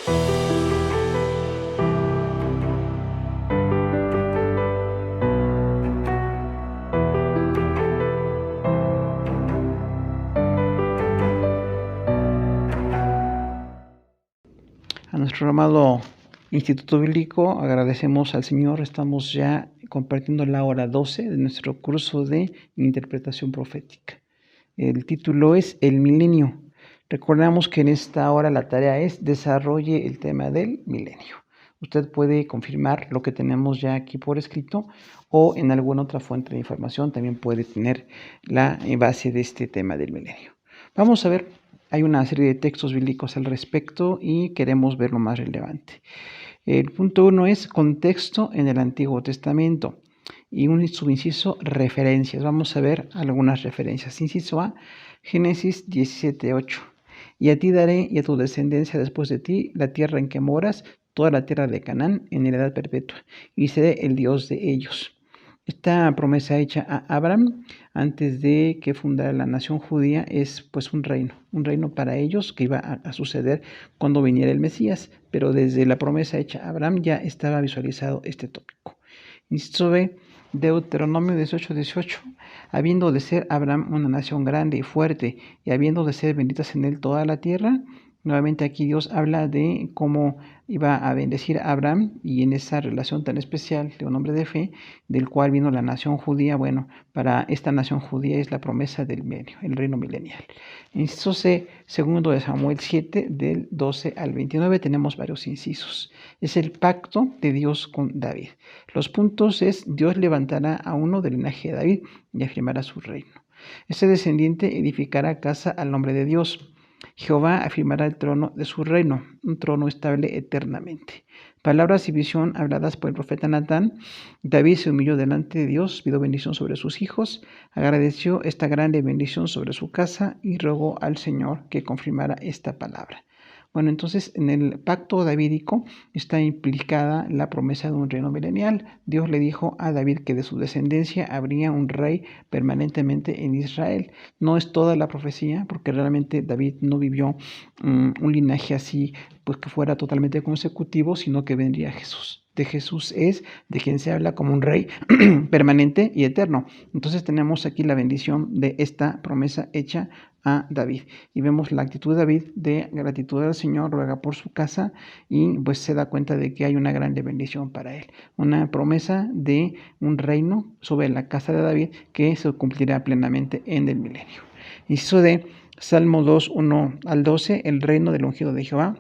A nuestro amado Instituto Bíblico agradecemos al Señor. Estamos ya compartiendo la hora 12 de nuestro curso de interpretación profética. El título es El Milenio. Recordamos que en esta hora la tarea es desarrolle el tema del milenio. Usted puede confirmar lo que tenemos ya aquí por escrito o en alguna otra fuente de información también puede tener la base de este tema del milenio. Vamos a ver, hay una serie de textos bíblicos al respecto y queremos ver lo más relevante. El punto 1 es contexto en el Antiguo Testamento y un subinciso referencias. Vamos a ver algunas referencias. Inciso A, Génesis 17:8. Y a ti daré y a tu descendencia después de ti la tierra en que moras, toda la tierra de Canaán en heredad perpetua, y seré el Dios de ellos. Esta promesa hecha a Abraham antes de que fundara la nación judía es pues un reino para ellos que iba a suceder cuando viniera el Mesías, pero desde la promesa hecha a Abraham ya estaba visualizado este tópico. Inciso B, Deuteronomio 18:18. Habiendo de ser Abraham una nación grande y fuerte, y habiendo de ser benditas en él toda la tierra. Nuevamente aquí Dios habla de cómo iba a bendecir a Abraham y en esa relación tan especial de un hombre de fe, del cual vino la nación judía. Bueno, para esta nación judía es la promesa del milenio, el reino milenial. Inciso C, segundo de Samuel 7, del 12 al 29, tenemos varios incisos. Es el pacto de Dios con David. Los puntos es, Dios levantará a uno del linaje de David y afirmará su reino. Este descendiente edificará casa al nombre de Dios. Jehová afirmará el trono de su reino, un trono estable eternamente. Palabras y visión habladas por el profeta Natán. David se humilló delante de Dios, pidió bendición sobre sus hijos, agradeció esta grande bendición sobre su casa y rogó al Señor que confirmara esta palabra. Bueno, entonces en el pacto davídico está implicada la promesa de un reino milenial. Dios le dijo a David que de su descendencia habría un rey permanentemente en Israel. No es toda la profecía, porque realmente David no vivió un linaje así, pues que fuera totalmente consecutivo, sino que vendría Jesús. De Jesús es de quien se habla como un rey permanente y eterno. Entonces tenemos aquí la bendición de esta promesa hecha a David. Y vemos la actitud de David de gratitud al Señor, ruega por su casa y pues se da cuenta de que hay una grande bendición para él. Una promesa de un reino sobre la casa de David que se cumplirá plenamente en el milenio. Inciso de Salmo 2, 1 al 12, el reino del ungido de Jehová.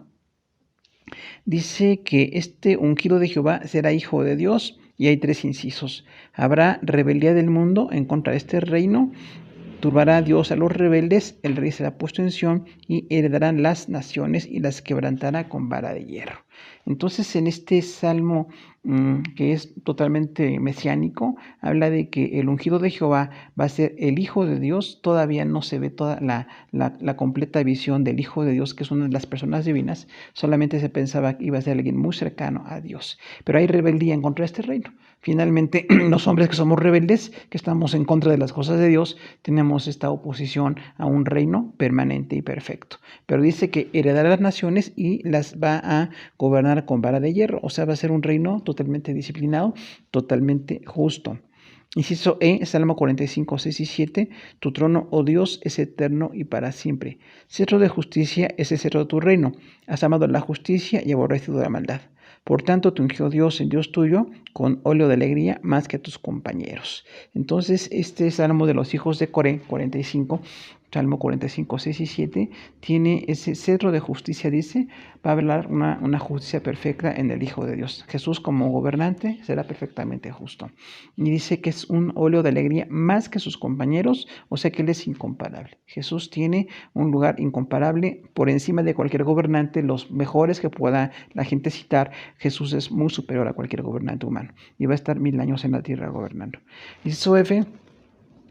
Dice que este ungido de Jehová será hijo de Dios y hay 3 incisos. Habrá rebeldía del mundo en contra de este reino. Turbará a Dios a los rebeldes, el rey será puesto en Sión y heredarán las naciones y las quebrantará con vara de hierro. Entonces en este salmo que es totalmente mesiánico, habla de que el ungido de Jehová va a ser el Hijo de Dios. Todavía no se ve toda la completa visión del Hijo de Dios, que es una de las personas divinas. Solamente se pensaba que iba a ser alguien muy cercano a Dios. Pero hay rebeldía en contra de este reino. Finalmente, los hombres que somos rebeldes, que estamos en contra de las cosas de Dios, tenemos esta oposición a un reino permanente y perfecto. Pero dice que heredará las naciones y las va a gobernar con vara de hierro. O sea, va a ser un reino totalmente disciplinado, totalmente justo. Inciso E, Salmo 45, 6 y 7. Tu trono, oh Dios, es eterno y para siempre. Cetro de justicia es el cetro de tu reino. Has amado la justicia y aborrecido la maldad. Por tanto, te ungió Dios, el Dios tuyo, con óleo de alegría más que a tus compañeros. Entonces, este salmo de los hijos de Coré, 45, Salmo 45, 6 y 7, tiene ese cetro de justicia, dice, va a hablar una justicia perfecta en el Hijo de Dios. Jesús como gobernante será perfectamente justo. Y dice que es un óleo de alegría más que sus compañeros, o sea que Él es incomparable. Jesús tiene un lugar incomparable por encima de cualquier gobernante, los mejores que pueda la gente citar. Jesús es muy superior a cualquier gobernante humano y va a estar 1000 años en la tierra gobernando. Inciso F,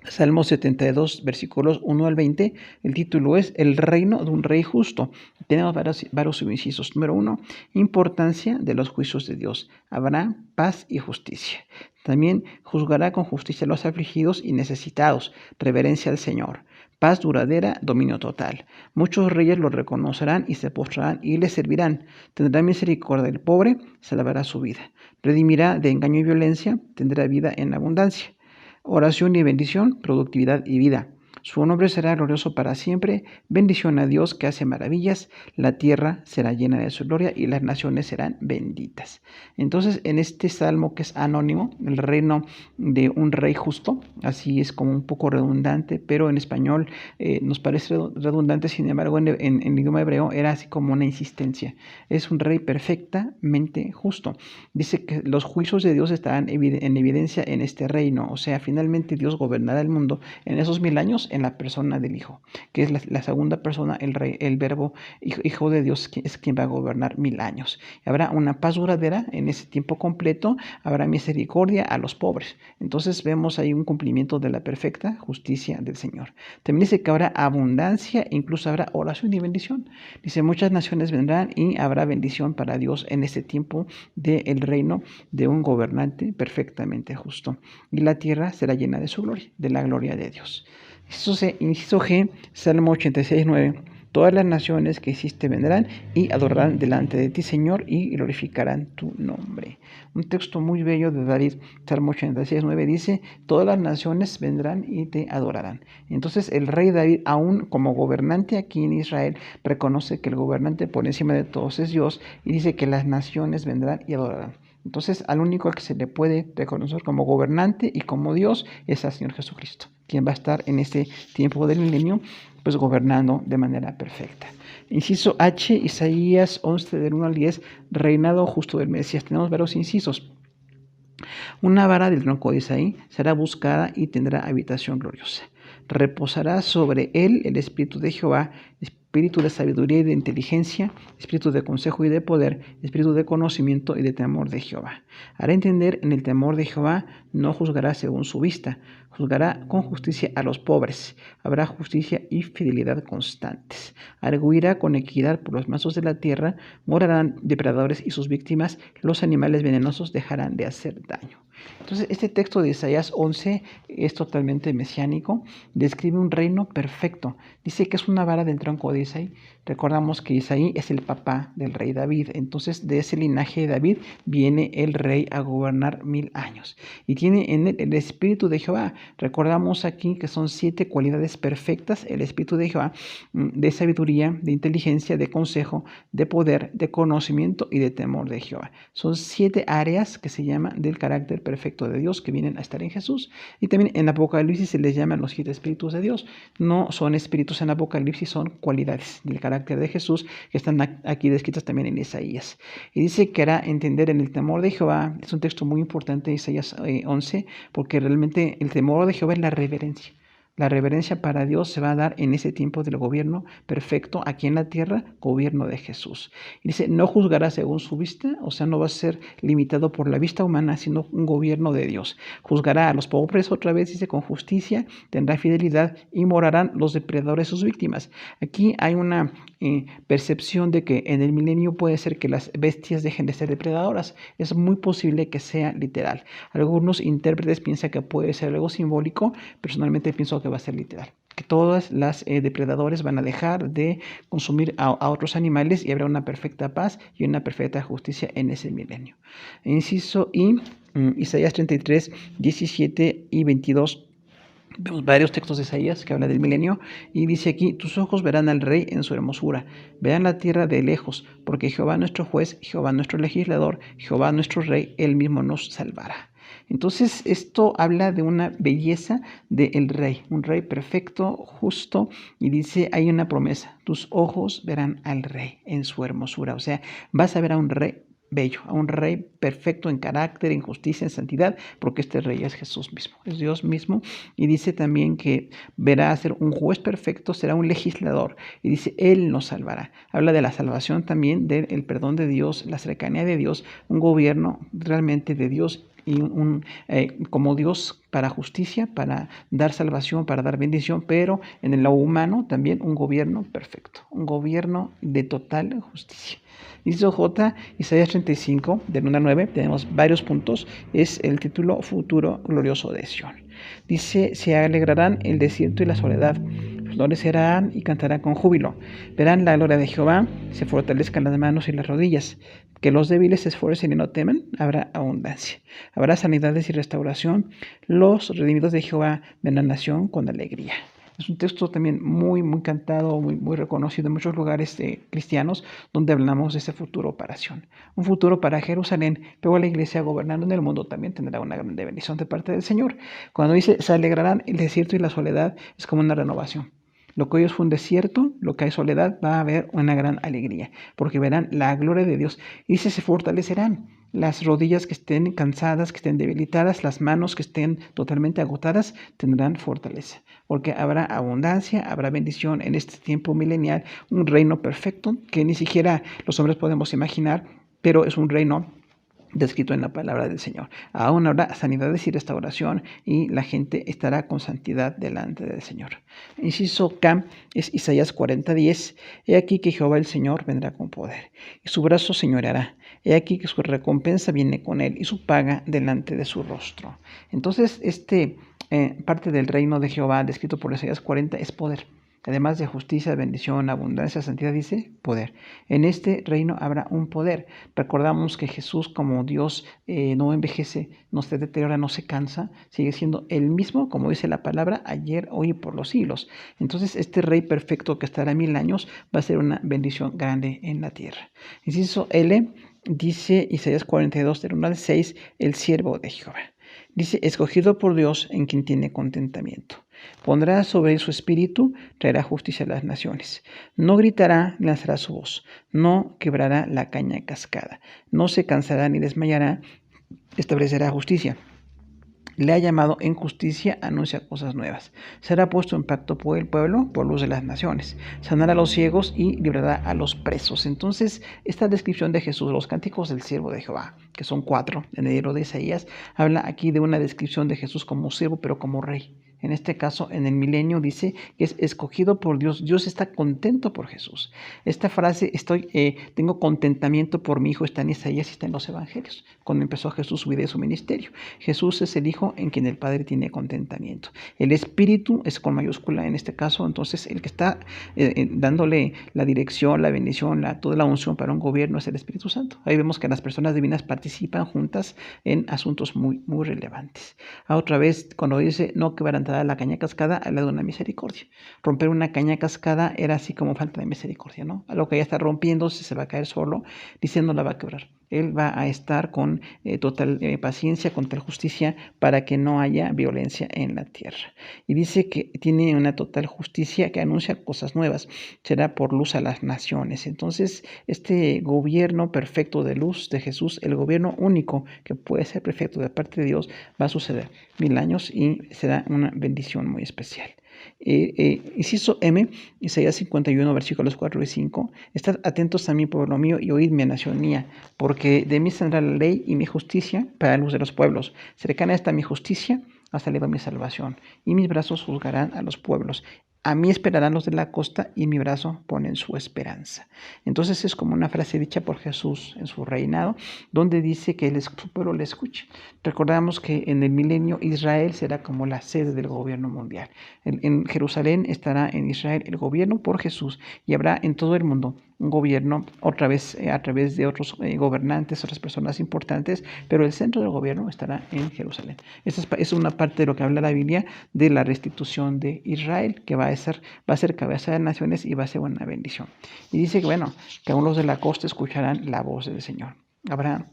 Salmo 72, versículos 1 al 20, el título es El reino de un rey justo. Tenemos varios incisos. Número 1, importancia de los juicios de Dios. Habrá paz y justicia. También juzgará con justicia a los afligidos y necesitados. Reverencia al Señor. paz duradera, dominio total. Muchos reyes lo reconocerán y se postrarán y le servirán. Tendrá misericordia del pobre, salvará su vida. Redimirá de engaño y violencia, tendrá vida en abundancia. Oración y bendición, productividad y vida. Su nombre será glorioso para siempre. Bendición a Dios que hace maravillas. La tierra será llena de su gloria y las naciones serán benditas. Entonces, en este salmo que es anónimo, el reino de un rey justo, así es como un poco redundante, pero en español nos parece redundante, sin embargo, en el idioma hebreo era así como una insistencia. Es un rey perfectamente justo. Dice que los juicios de Dios estarán en evidencia en este reino, o sea, finalmente Dios gobernará el mundo en esos 1000 años en la persona del Hijo, que es la segunda persona, el rey, el verbo hijo de Dios, que es quien va a gobernar 1000 años. Habrá una paz duradera en ese tiempo completo, habrá misericordia a los pobres. Entonces vemos ahí un cumplimiento de la perfecta justicia del Señor. También dice que habrá abundancia, incluso habrá oración y bendición. Dice, muchas naciones vendrán y habrá bendición para Dios en ese tiempo del reino de un gobernante perfectamente justo. Y la tierra será llena de su gloria, de la gloria de Dios. Inciso G, Salmo 86:9. Todas las naciones que hiciste vendrán y adorarán delante de ti, Señor, y glorificarán tu nombre. Un texto muy bello de David, Salmo 86:9, dice, todas las naciones vendrán y te adorarán. Entonces el rey David, aún como gobernante aquí en Israel, reconoce que el gobernante por encima de todos es Dios y dice que las naciones vendrán y adorarán. Entonces, al único al que se le puede reconocer como gobernante y como Dios es al Señor Jesucristo, quien va a estar en este tiempo del milenio, pues gobernando de manera perfecta. Inciso H, Isaías 11, del 1 al 10, reinado justo del Mesías. Tenemos varios incisos. Una vara del tronco de Isaí será buscada y tendrá habitación gloriosa. Reposará sobre él el espíritu de Jehová, espíritu de sabiduría y de inteligencia, espíritu de consejo y de poder, espíritu de conocimiento y de temor de Jehová. Hará entender en el temor de Jehová, no juzgará según su vista, juzgará con justicia a los pobres, habrá justicia y fidelidad constantes. Arguirá con equidad por los mansos de la tierra, morarán depredadores y sus víctimas, los animales venenosos dejarán de hacer daño. Entonces, este texto de Isaías 11 es totalmente mesiánico, describe un reino perfecto. Dice que es una vara del tronco de Isaí. Recordamos que Isaí es el papá del rey David. Entonces, de ese linaje de David viene el rey a gobernar 1000 años. Y tiene en él el espíritu de Jehová. Recordamos aquí que son 7 cualidades perfectas. El espíritu de Jehová, de sabiduría, de inteligencia, de consejo, de poder, de conocimiento y de temor de Jehová. Son 7 áreas que se llaman del carácter perfecto de Dios que vienen a estar en Jesús. Y también en Apocalipsis se les llaman los 7 espíritus de Dios. No son espíritus en Apocalipsis, son cualidades del carácter de Jesús que están aquí descritas también en Isaías. Y dice que hará entender en el temor de Jehová. Es un texto muy importante de Isaías 11, porque realmente el temor de Jehová es la reverencia. La reverencia para Dios se va a dar en ese tiempo del gobierno perfecto aquí en la tierra, gobierno de Jesús. Y dice, no juzgará según su vista, o sea, no va a ser limitado por la vista humana, sino un gobierno de Dios. Juzgará a los pobres, otra vez dice, con justicia, tendrá fidelidad y morarán los depredadores sus víctimas. Aquí hay una percepción de que en el milenio puede ser que las bestias dejen de ser depredadoras. Es muy posible que sea literal. Algunos intérpretes piensan que puede ser algo simbólico. Personalmente pienso que va a ser literal, que todas las depredadores van a dejar de consumir a otros animales y habrá una perfecta paz y una perfecta justicia en ese milenio. Inciso I, Isaías 33, 17 y 22. Vemos varios textos de Isaías que hablan del milenio y dice aquí, tus ojos verán al rey en su hermosura, verán la tierra de lejos, porque Jehová nuestro juez, Jehová nuestro legislador, Jehová nuestro rey, él mismo nos salvará. Entonces esto habla de una belleza del rey, un rey perfecto, justo, y dice, hay una promesa, tus ojos verán al rey en su hermosura, o sea, vas a ver a un rey bello, a un rey perfecto en carácter, en justicia, en santidad, porque este rey es Jesús mismo, es Dios mismo, y dice también que verá a ser un juez perfecto, será un legislador, y dice, Él nos salvará. Habla de la salvación también, del perdón de Dios, la cercanía de Dios, un gobierno realmente de Dios, y como Dios para justicia, para dar salvación, para dar bendición, pero en lo humano también un gobierno perfecto, un gobierno de total justicia. Inciso J, Isaías 35, del 1 al 9, tenemos varios puntos, es el título futuro glorioso de Sión. Dice, se alegrarán el desierto y la soledad, florecerán y cantarán con júbilo. Verán la gloria de Jehová, se fortalezcan las manos y las rodillas. Que los débiles se esfuercen y no teman, habrá abundancia. Habrá sanidades y restauración. Los redimidos de Jehová ven la nación con alegría. Es un texto también muy cantado, muy reconocido en muchos lugares cristianos, donde hablamos de ese futuro para Sion. Un futuro para Jerusalén, pero la iglesia gobernando en el mundo también tendrá una grande bendición de parte del Señor. Cuando dice, se alegrarán el desierto y la soledad, es como una renovación. Lo que hoy fue un desierto, lo que hay soledad, va a haber una gran alegría, porque verán la gloria de Dios. Y dice, se fortalecerán las rodillas que estén cansadas, que estén debilitadas, las manos que estén totalmente agotadas, tendrán fortaleza, porque habrá abundancia, habrá bendición en este tiempo milenial, un reino perfecto que ni siquiera los hombres podemos imaginar, pero es un reino descrito en la palabra del Señor. Aún habrá sanidades y restauración y la gente estará con santidad delante del Señor. Inciso K es Isaías 40:10. He aquí que Jehová el Señor vendrá con poder y su brazo señoreará. He aquí que su recompensa viene con él y su paga delante de su rostro. Entonces, parte del reino de Jehová descrito por Isaías 40 es poder. Además de justicia, bendición, abundancia, santidad, dice poder. En este reino habrá un poder. Recordamos que Jesús, como Dios, no envejece, no se deteriora, no se cansa, sigue siendo el mismo, como dice la palabra, ayer, hoy y por los siglos. Entonces, este Rey perfecto que estará 1000 años va a ser una bendición grande en la tierra. Inciso L, dice Isaías 42, del 1 al 6, el siervo de Jehová. Dice, escogido por Dios en quien tiene contentamiento. Pondrá sobre su espíritu, traerá justicia a las naciones. No gritará ni alzará su voz, no quebrará la caña cascada, no se cansará ni desmayará, establecerá justicia. Le ha llamado en justicia, anuncia cosas nuevas. Será puesto en pacto por el pueblo, por luz de las naciones. Sanará a los ciegos y librará a los presos. Entonces, esta descripción de Jesús, los cánticos del siervo de Jehová, que son 4 en el libro de Isaías, habla aquí de una descripción de Jesús como siervo, pero como rey. En este caso, en el milenio dice que es escogido por Dios. Dios está contento por Jesús. Esta frase, tengo contentamiento por mi hijo, está en Isaías y está en los evangelios, cuando empezó Jesús su vida y su ministerio. Jesús es el hijo en quien el Padre tiene contentamiento. El Espíritu es con mayúscula en este caso, entonces el que está dándole la dirección, la bendición, toda la unción para un gobierno es el Espíritu Santo. Ahí vemos que las personas divinas participan juntas en asuntos muy relevantes. Otra vez, cuando dice no quebrantará la caña cascada, habla de una misericordia. Romper una caña cascada era así como falta de misericordia, ¿no? A lo que ya está rompiendo, se va a caer solo, diciendo la va a quebrar. Él va a estar con total paciencia, con tal justicia, para que no haya violencia en la tierra. Y dice que tiene una total justicia que anuncia cosas nuevas. Será por luz a las naciones. Entonces, este gobierno perfecto de luz de Jesús, el gobierno único que puede ser perfecto de parte de Dios, va a suceder 1000 años y será una bendición muy especial. Inciso M, Isaías 51, versículos 4 y 5. Estad atentos a mí, pueblo mío, y oídme, nación mía, porque de mí saldrá la ley y mi justicia para la luz de los pueblos. Cercana está mi justicia, ha salido mi salvación, y mis brazos juzgarán a los pueblos. A mí esperarán los de la costa y mi brazo ponen su esperanza. Entonces es como una frase dicha por Jesús en su reinado, donde dice que su pueblo le escuche. Recordamos que en el milenio Israel será como la sede del gobierno mundial. En Jerusalén estará en Israel el gobierno por Jesús y habrá en todo el mundo un gobierno otra vez a través de otros gobernantes, otras personas importantes, pero el centro del gobierno estará en Jerusalén. Esta es una parte de lo que habla la Biblia de la restitución de Israel, que va a ser cabeza de naciones y va a ser una bendición. Y dice que aún los de la costa escucharán la voz del Señor. Habrá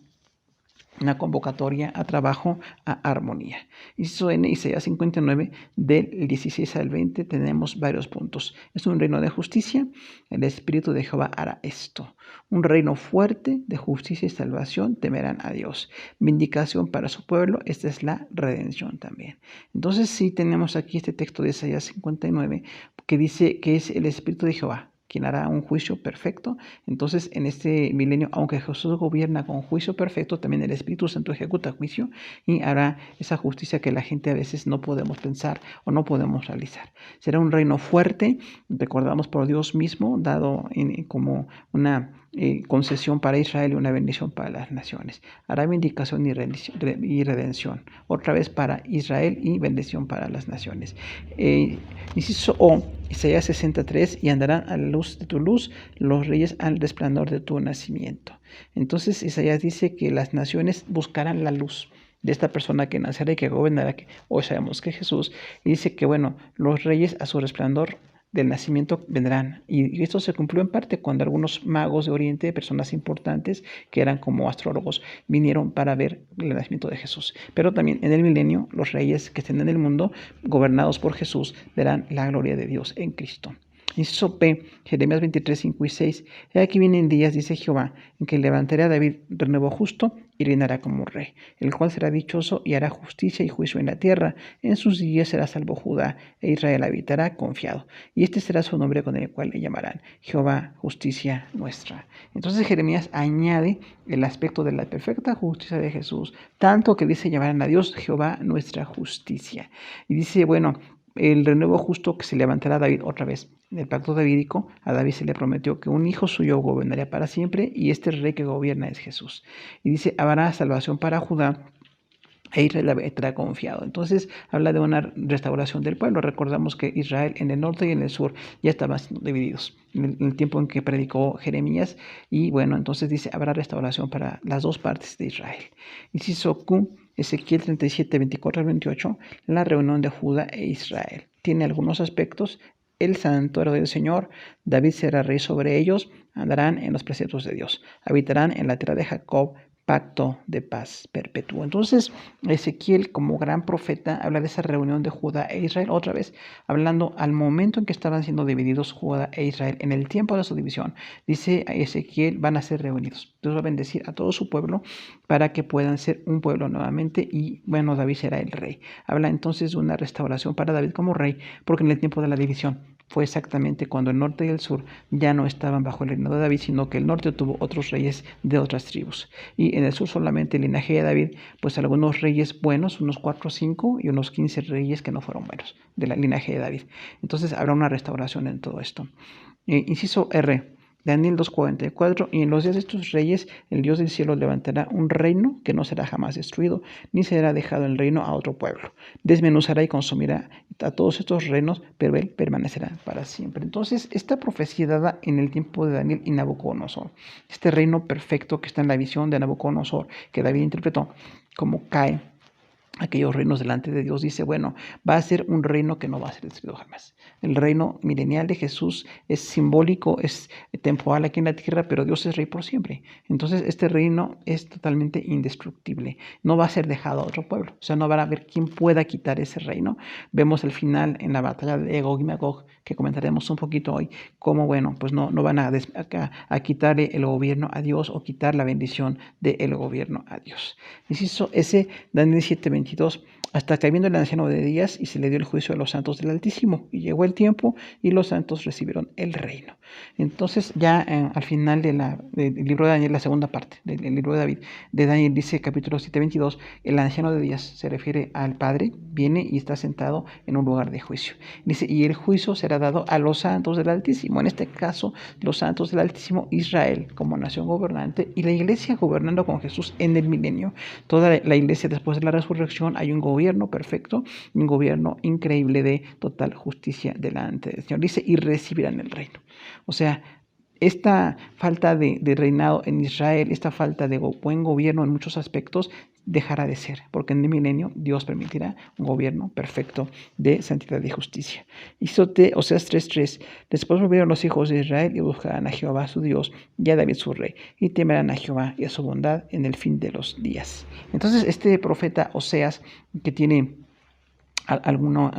una convocatoria a trabajo, a armonía. Y eso en Isaías 59, del 16 al 20, tenemos varios puntos. Es un reino de justicia. El Espíritu de Jehová hará esto. Un reino fuerte de justicia y salvación, temerán a Dios. Vindicación para su pueblo, esta es la redención también. Entonces sí tenemos aquí este texto de Isaías 59, que dice que es el Espíritu de Jehová quien hará un juicio perfecto. Entonces, en este milenio, aunque Jesús gobierna con juicio perfecto, también el Espíritu Santo ejecuta juicio y hará esa justicia que la gente a veces no podemos pensar o no podemos realizar. Será un reino fuerte, recordamos por Dios mismo, dado como una concesión para Israel y una bendición para las naciones. Hará vindicación y redención. Otra vez para Israel y bendición para las naciones. Inciso O, Isaías 63, y andarán a la luz de tu luz los reyes al resplandor de tu nacimiento. Entonces Isaías dice que las naciones buscarán la luz de esta persona que nacerá y que gobernará, que hoy sabemos que es Jesús, y dice que bueno, los reyes a su resplandor del nacimiento vendrán. Y esto se cumplió en parte cuando algunos magos de Oriente, personas importantes que eran como astrólogos, vinieron para ver el nacimiento de Jesús. Pero también en el milenio, los reyes que estén en el mundo, gobernados por Jesús, verán la gloria de Dios en Cristo. Inciso P, Jeremías 23, 5 y 6. He aquí vienen días, dice Jehová, en que levantaré a David de nuevo justo y reinará como rey, el cual será dichoso y hará justicia y juicio en la tierra. En sus días será salvo Judá, e Israel habitará confiado. Y este será su nombre con el cual le llamarán Jehová, justicia nuestra. Entonces Jeremías añade el aspecto de la perfecta justicia de Jesús, tanto que dice llamarán a Dios Jehová nuestra justicia. Y dice, bueno, el renuevo justo que se levantará a David otra vez. En el pacto davídico, a David se le prometió que un hijo suyo gobernaría para siempre, y este rey que gobierna es Jesús. Y dice, habrá salvación para Judá, e Israel estará confiado. Entonces habla de una restauración del pueblo. Recordamos que Israel en el norte y en el sur ya estaban siendo divididos en el tiempo en que predicó Jeremías. Y bueno, entonces dice, habrá restauración para las dos partes de Israel. Inciso Q, Ezequiel 37, 24 al 28, la reunión de Judá e Israel. Tiene algunos aspectos. El santuario del Señor, David será rey sobre ellos, andarán en los preceptos de Dios, habitarán en la tierra de Jacob, pacto de paz perpetuo. Entonces, Ezequiel, como gran profeta, habla de esa reunión de Judá e Israel, otra vez, hablando al momento en que estaban siendo divididos Judá e Israel, en el tiempo de su división. Dice Ezequiel, van a ser reunidos. Dios va a bendecir a todo su pueblo para que puedan ser un pueblo nuevamente, y bueno, David será el rey. Habla entonces de una restauración para David como rey, porque en el tiempo de la división fue exactamente cuando el norte y el sur ya no estaban bajo el reino de David, sino que el norte tuvo otros reyes de otras tribus. Y en el sur solamente el linaje de David, pues algunos reyes buenos, unos 4 o 5, y unos 15 reyes que no fueron buenos, del linaje de David. Entonces habrá una restauración en todo esto. Inciso R. Daniel 2:44, y en los días de estos reyes el Dios del cielo levantará un reino que no será jamás destruido, ni será dejado el reino a otro pueblo. Desmenuzará y consumirá a todos estos reinos, pero él permanecerá para siempre. Entonces, esta profecía dada en el tiempo de Daniel y Nabucodonosor, este reino perfecto que está en la visión de Nabucodonosor, que David interpretó, como cae aquellos reinos delante de Dios, dice, bueno, va a ser un reino que no va a ser destruido jamás. El reino milenial de Jesús es simbólico, es temporal aquí en la tierra, pero Dios es rey por siempre. Entonces este reino es totalmente indestructible, no va a ser dejado a otro pueblo, o sea, no va a haber quien pueda quitar ese reino. Vemos al final en la batalla de Gog y Magog, que comentaremos un poquito hoy, cómo, bueno, pues no van a quitarle el gobierno a Dios o quitar la bendición del gobierno a Dios. Inciso S, Daniel 7:22, hasta que habiendo el anciano de días, y se le dio el juicio a los santos del Altísimo, y llegó el tiempo, y los santos recibieron el reino. Entonces ya al final del libro de Daniel, la segunda parte del libro de David, de Daniel, dice capítulo 7:22, el anciano de días se refiere al Padre, viene y está sentado en un lugar de juicio. Dice, y el juicio será dado a los santos del Altísimo, en este caso los santos del Altísimo, Israel como nación gobernante, y la iglesia gobernando con Jesús en el milenio. Toda la iglesia después de la resurrección, hay un gobierno perfecto, un gobierno increíble de total justicia delante del Señor. Dice, y recibirán el reino. O sea, esta falta de reinado en Israel, esta falta de buen gobierno en muchos aspectos, dejará de ser, porque en el milenio Dios permitirá un gobierno perfecto de santidad y justicia. Oseas 3:3, después volvieron los hijos de Israel y buscarán a Jehová su Dios y a David su rey, y temerán a Jehová y a su bondad en el fin de los días. Entonces este profeta Oseas, que tiene algún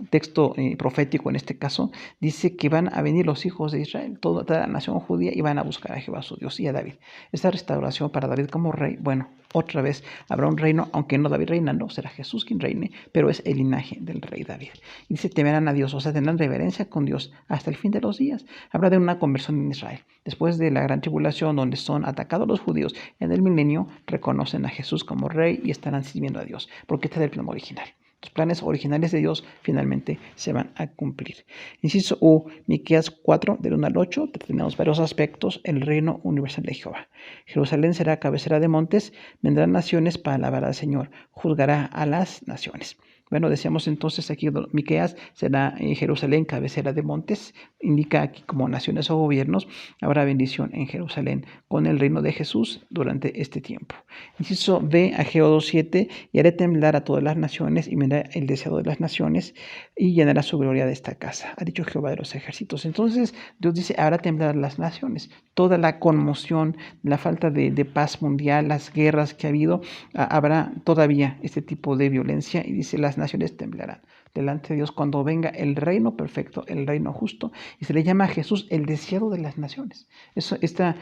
texto profético en este caso, dice que van a venir los hijos de Israel, toda la nación judía, y van a buscar a Jehová su Dios y a David. Esta restauración para David como rey, bueno, otra vez habrá un reino, aunque no David reinando, será Jesús quien reine, pero es el linaje del rey David. Y dice, temerán a Dios, o sea, tendrán reverencia con Dios hasta el fin de los días. Habrá de una conversión en Israel. Después de la gran tribulación, donde son atacados los judíos, en el milenio reconocen a Jesús como rey y estarán sirviendo a Dios, porque este es el plan original. Los planes originales de Dios finalmente se van a cumplir. Inciso U, Miqueas 4, del 1 al 8, tenemos varios aspectos. El reino universal de Jehová. Jerusalén será cabecera de montes, vendrán naciones para alabar al Señor, juzgará a las naciones. Bueno, decíamos entonces aquí, Miqueas será Jerusalén, cabecera de montes, indica aquí como naciones o gobiernos, habrá bendición en Jerusalén con el reino de Jesús durante este tiempo. Inciso B, Ageo 2:7, y haré temblar a todas las naciones, y vendrá el deseado de las naciones, y llenará su gloria de esta casa, ha dicho Jehová de los ejércitos. Entonces, Dios dice, hará temblar a las naciones. Toda la conmoción, la falta de paz mundial, las guerras que ha habido, habrá todavía este tipo de violencia, y dice, las naciones temblarán delante de Dios cuando venga el reino perfecto, el reino justo, y se le llama a Jesús el deseado de las naciones. Esta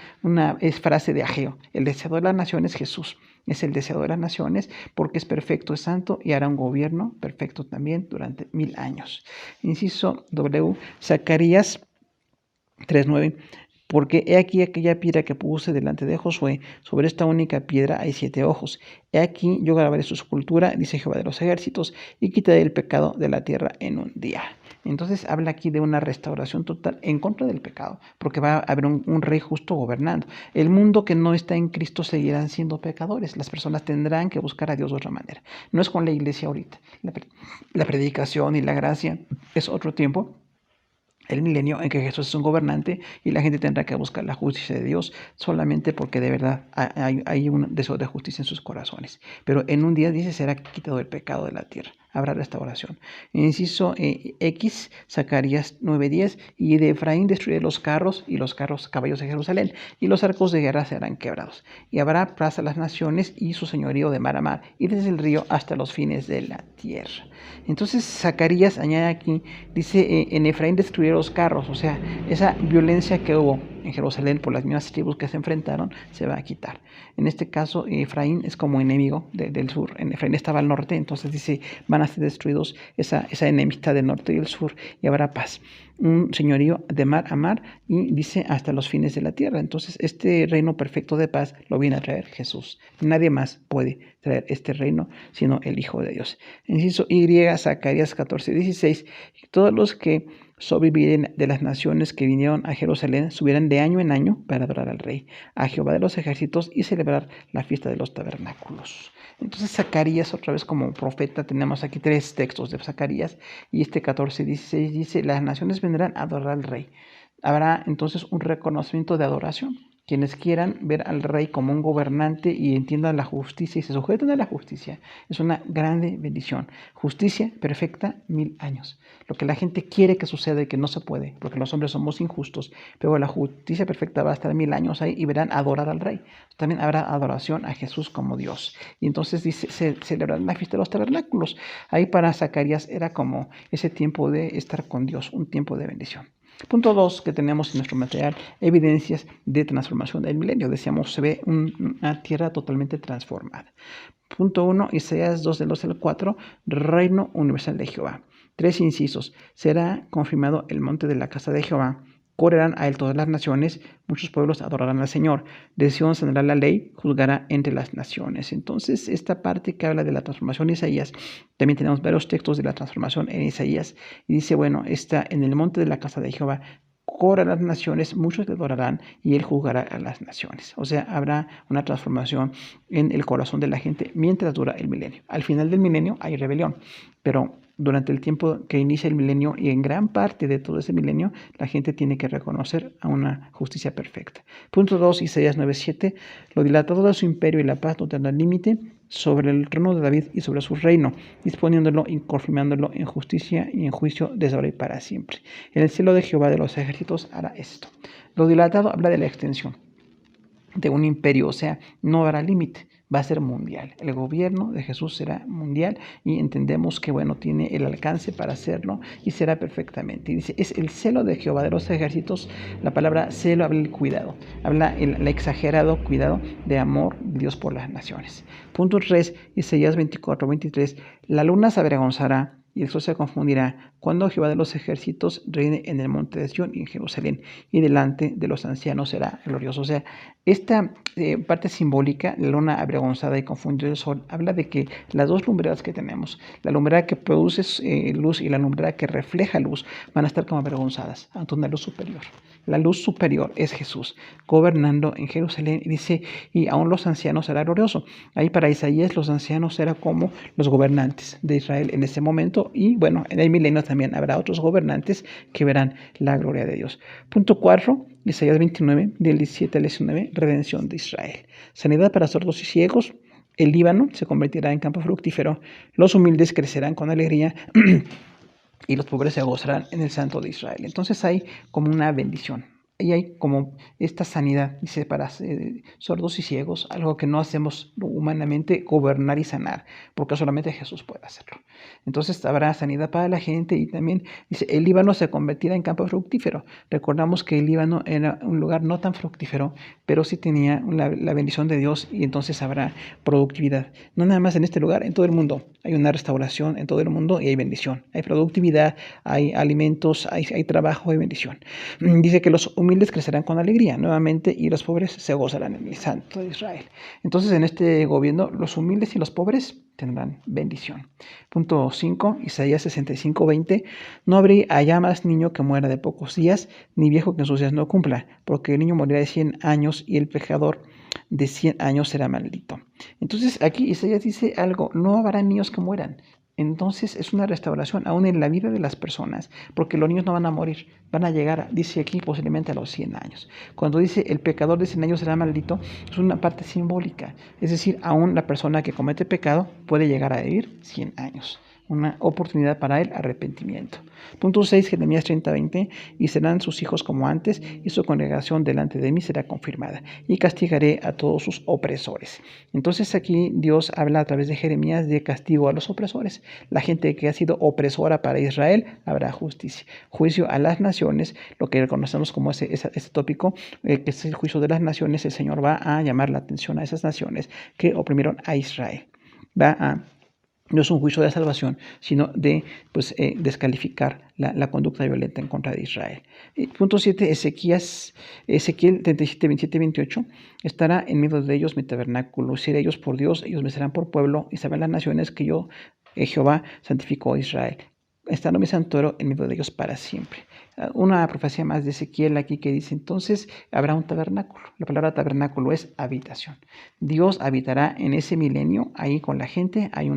es frase de Ageo, el deseado de las naciones, Jesús es el deseado de las naciones porque es perfecto, es santo y hará un gobierno perfecto también durante 1000 años. Inciso W, Zacarías 3:9. Porque he aquí aquella piedra que puse delante de Josué, sobre esta única piedra hay 7 ojos. He aquí yo grabaré su escultura, dice Jehová de los ejércitos, y quitaré el pecado de la tierra en un día. Entonces habla aquí de una restauración total en contra del pecado, porque va a haber un rey justo gobernando. El mundo que no está en Cristo seguirán siendo pecadores. Las personas tendrán que buscar a Dios de otra manera. No es con la iglesia ahorita. La predicación y la gracia es otro tiempo. El milenio en que Jesús es un gobernante y la gente tendrá que buscar la justicia de Dios solamente porque de verdad hay un deseo de justicia en sus corazones. Pero en un día, dice, será quitado el pecado de la tierra. Habrá restauración. Inciso X, Zacarías 9:10, y de Efraín destruiré los carros y los caballos de Jerusalén, y los arcos de guerra serán quebrados. Y habrá plaza a las naciones y su señorío de mar a mar, y desde el río hasta los fines de la tierra. Entonces Zacarías añade aquí, dice, en Efraín destruiré los carros, o sea, esa violencia que hubo en Jerusalén por las mismas tribus que se enfrentaron, se va a quitar. En este caso, Efraín es como enemigo del sur. En Efraín estaba al norte, entonces dice, van a ser destruidos esa enemistad del norte y el sur, y habrá paz. Un señorío de mar a mar, y dice hasta los fines de la tierra. Entonces, este reino perfecto de paz lo viene a traer Jesús. Nadie más puede traer este reino, sino el Hijo de Dios. Inciso Y, Zacarías 14:16, todos los que sobrevivieren de las naciones que vinieron a Jerusalén subirán de año en año para adorar al Rey, a Jehová de los ejércitos, y celebrar la fiesta de los tabernáculos. Entonces Zacarías, otra vez como profeta, tenemos aquí 3 textos de Zacarías, y este 14:16 dice, las naciones vendrán a adorar al Rey. Habrá entonces un reconocimiento de adoración. Quienes quieran ver al rey como un gobernante y entiendan la justicia y se sujeten a la justicia, es una grande bendición. Justicia perfecta, 1000 años. Lo que la gente quiere que suceda y que no se puede, porque los hombres somos injustos, pero la justicia perfecta va a estar 1000 años ahí y verán adorar al rey. También habrá adoración a Jesús como Dios. Y entonces dice, se celebrará la fiesta de los tabernáculos. Ahí para Zacarías era como ese tiempo de estar con Dios, un tiempo de bendición. Punto 2 que tenemos en nuestro material, evidencias de transformación del milenio. Decíamos, se ve una tierra totalmente transformada. Punto 1, Isaías 2, del 2 al 4, reino universal de Jehová. 3 incisos, será confirmado el monte de la casa de Jehová. Correrán a él todas las naciones, muchos pueblos adorarán al Señor. De Sión saldrá la ley, juzgará entre las naciones. Entonces, esta parte que habla de la transformación de Isaías, también tenemos varios textos de la transformación en Isaías. Y dice, bueno, está en el monte de la casa de Jehová, correrán las naciones, muchos le adorarán, y él juzgará a las naciones. O sea, habrá una transformación en el corazón de la gente mientras dura el milenio. Al final del milenio hay rebelión, pero durante el tiempo que inicia el milenio y en gran parte de todo ese milenio, la gente tiene que reconocer a una justicia perfecta. Punto 2, Isaías 9:7, lo dilatado de su imperio y la paz no tendrá límite sobre el trono de David y sobre su reino, disponiéndolo y confirmándolo en justicia y en juicio desde ahora y para siempre. En el cielo de Jehová de los ejércitos hará esto. Lo dilatado habla de la extensión de un imperio, o sea, no habrá límite, va a ser mundial. El gobierno de Jesús será mundial y entendemos que, bueno, tiene el alcance para hacerlo y será perfectamente. Y dice, es el celo de Jehová de los ejércitos. La palabra celo habla del cuidado, habla el exagerado cuidado de amor de Dios por las naciones. Punto 3, Isaías 24:23, la luna se avergonzará y el sol se confundirá, cuando Jehová de los ejércitos reine en el monte de Sión y en Jerusalén, y delante de los ancianos será glorioso. O sea, esta parte simbólica, la luna avergonzada y confundida del sol, habla de que las dos lumbreras que tenemos, la lumbrera que produce luz y la lumbrera que refleja luz, van a estar como avergonzadas ante una luz superior. La luz superior es Jesús, gobernando en Jerusalén, y dice, y aún los ancianos será glorioso. Ahí para Isaías los ancianos eran como los gobernantes de Israel en ese momento, y bueno, en el milenio también habrá otros gobernantes que verán la gloria de Dios. Punto 4, Isaías 29, del 17 al 19, redención de Israel. Sanidad para sordos y ciegos. El Líbano se convertirá en campo fructífero, los humildes crecerán con alegría y los pobres se gozarán en el Santo de Israel. Entonces hay como una bendición. Y hay como esta sanidad, dice, para sordos y ciegos, algo que no hacemos humanamente, gobernar y sanar, porque solamente Jesús puede hacerlo. Entonces habrá sanidad para la gente, y también dice, el Líbano se convertirá en campo fructífero. Recordamos que el Líbano era un lugar no tan fructífero, pero sí tenía la bendición de Dios, y entonces habrá productividad. No nada más en este lugar, en todo el mundo. Hay una restauración en todo el mundo y hay bendición. Hay productividad, hay alimentos, hay trabajo, hay bendición. Dice que los humildes crecerán con alegría nuevamente y los pobres se gozarán en el Santo de Israel. Entonces en este gobierno los humildes y los pobres tendrán bendición. Punto 5, Isaías 65, 20. No habrá allá más niño que muera de pocos días, ni viejo que en sus días no cumpla, porque el niño morirá de 100 años y el pecador de 100 años será maldito. Entonces aquí Isaías dice algo, no habrá niños que mueran. Entonces es una restauración aún en la vida de las personas, porque los niños no van a morir, van a llegar, dice aquí, posiblemente a los 100 años. Cuando dice el pecador de 100 años será maldito, es una parte simbólica, es decir, aún la persona que comete pecado puede llegar a vivir 100 años. Una oportunidad para el arrepentimiento. Punto 6, Jeremías 30, 20. Y serán sus hijos como antes, y su congregación delante de mí será confirmada, y castigaré a todos sus opresores. Entonces aquí Dios habla a través de Jeremías de castigo a los opresores. La gente que ha sido opresora para Israel, habrá justicia. Juicio a las naciones, lo que reconocemos como ese tópico, que es el juicio de las naciones. El Señor va a llamar la atención a esas naciones que oprimieron a Israel. No es un juicio de salvación, sino de descalificar la conducta violenta en contra de Israel. Punto 7, Ezequiel 37, 27, 28. Estará en medio de ellos mi tabernáculo. Seré ellos por Dios, ellos me serán por pueblo, y sabrán las naciones que yo, Jehová, santificó a Israel. Estará mi santuario en medio de ellos para siempre. Una profecía más de Ezequiel aquí que dice, entonces habrá un tabernáculo. La palabra tabernáculo es habitación. Dios habitará en ese milenio, ahí con la gente. Hay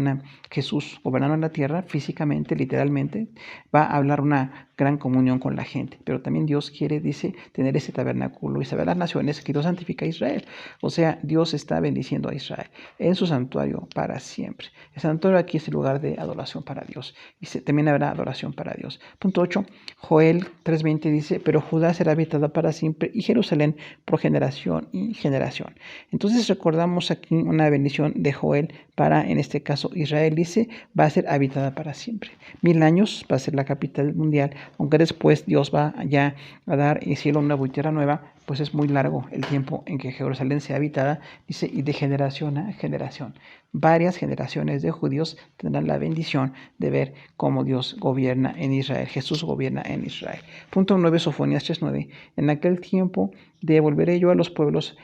Jesús gobernando en la tierra físicamente, literalmente. Va a hablar una gran comunión con la gente. Pero también Dios quiere, dice, tener ese tabernáculo y saber las naciones que Dios santifica a Israel. O sea, Dios está bendiciendo a Israel en su santuario para siempre. El santuario aquí es el lugar de adoración para Dios. Y también habrá adoración para Dios. Punto 8, Joel 3:20 dice, pero Judá será habitada para siempre y Jerusalén por generación y generación. Entonces recordamos aquí una bendición de Joel para, en este caso, Israel. Dice, va a ser habitada para siempre. 1000 años va a ser la capital mundial, aunque después Dios va ya a dar el cielo nuevo y tierra nueva, pues es muy largo el tiempo en que Jerusalén sea habitada, dice, y de generación a generación. Varias generaciones de judíos tendrán la bendición de ver cómo Dios gobierna en Israel, Jesús gobierna en Israel. Punto 9, Sofonías 3:9. En aquel tiempo devolveré yo a los pueblos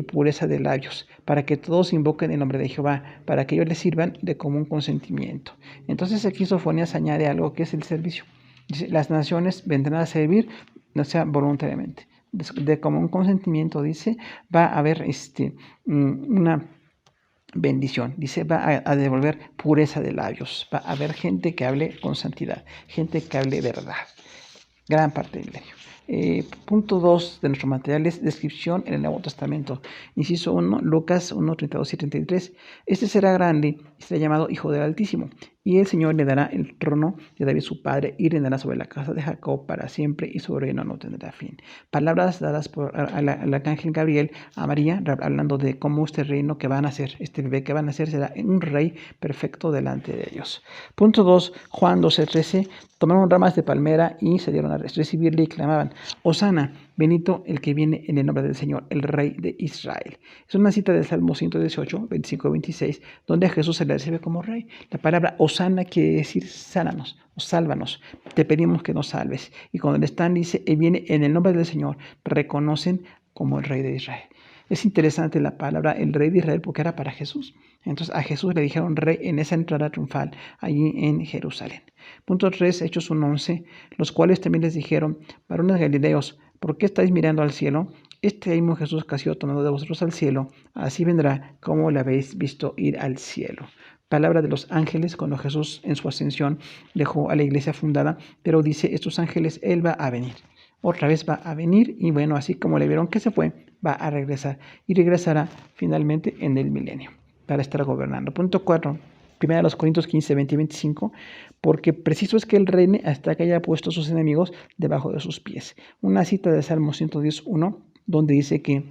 pureza de labios, para que todos invoquen el nombre de Jehová, para que ellos les sirvan de común consentimiento. Entonces aquí Sofonías añade algo que es el servicio. Dice, las naciones vendrán a servir, no sea voluntariamente. De común consentimiento, dice, va a haber una bendición. Dice, va a devolver pureza de labios. Va a haber gente que hable con santidad, gente que hable verdad. Gran parte del milenio. Punto 2 de nuestro material es descripción en el Nuevo Testamento. Inciso 1, Lucas 1, 32 y 33. Este será grande y será llamado Hijo del Altísimo. Y el Señor le dará el trono de David su padre, y reinará sobre la casa de Jacob para siempre, y su reino no tendrá fin. Palabras dadas por al arcángel Gabriel a María, hablando de cómo este reino que van a nacer, este bebé que va a nacer, será un rey perfecto delante de ellos. Punto 2, Juan 12:13. Tomaron ramas de palmera y se dieron a recibirle y clamaban, Hosana, bendito el que viene en el nombre del Señor, el Rey de Israel. Es una cita del Salmo 118, 25-26, donde a Jesús se le recibe como Rey. La palabra Hosanna quiere decir sánanos o sálvanos, te pedimos que nos salves. Y cuando le están, dice, Él viene en el nombre del Señor, reconocen como el Rey de Israel. Es interesante la palabra el Rey de Israel porque era para Jesús. Entonces a Jesús le dijeron Rey en esa entrada triunfal allí en Jerusalén. Punto 3, Hechos 1:11, los cuales también les dijeron, varones galileos, ¿por qué estáis mirando al cielo? Este mismo Jesús que ha sido tomado de vosotros al cielo, así vendrá como le habéis visto ir al cielo. Palabra de los ángeles cuando Jesús en su ascensión dejó a la iglesia fundada, pero dice, estos ángeles, Él va a venir. Otra vez va a venir y bueno, así como le vieron que se fue, va a regresar y regresará finalmente en el milenio para estar gobernando. Punto 4, 1 Corintios 15, 20 y 25, porque preciso es que Él reine hasta que haya puesto a sus enemigos debajo de sus pies. Una cita de Salmo 110:1, donde dice que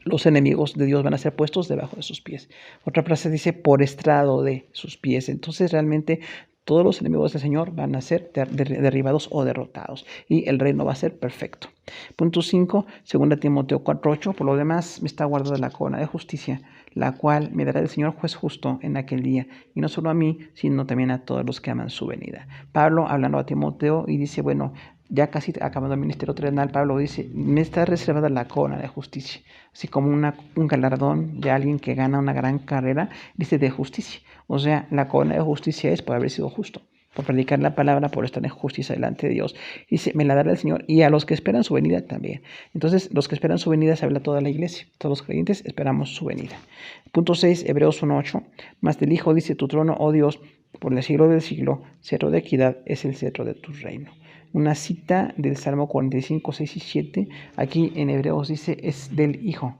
los enemigos de Dios van a ser puestos debajo de sus pies. Otra frase dice por estrado de sus pies. Entonces realmente todos los enemigos del Señor van a ser derribados o derrotados y el reino va a ser perfecto. Punto 5, 2 Timoteo 4:8, por lo demás me está guardada la corona de justicia, la cual me dará el Señor juez justo en aquel día, y no solo a mí, sino también a todos los que aman su venida. Pablo hablando a Timoteo y dice, bueno, ya casi acabando el ministerio terrenal, Pablo dice, me está reservada la corona de justicia, así como un galardón de alguien que gana una gran carrera, dice de justicia. O sea, la corona de justicia es por haber sido justo, por predicar la palabra, por estar en justicia delante de Dios. Dice, me la dará el Señor y a los que esperan su venida también. Entonces, los que esperan su venida se habla toda la iglesia. Todos los creyentes esperamos su venida. Punto 6, Hebreos 1:8. Mas del Hijo dice, tu trono, oh Dios, por el siglo del siglo, cetro de equidad es el cetro de tu reino. Una cita del Salmo 45, 6 y 7. Aquí en Hebreos dice, es del Hijo.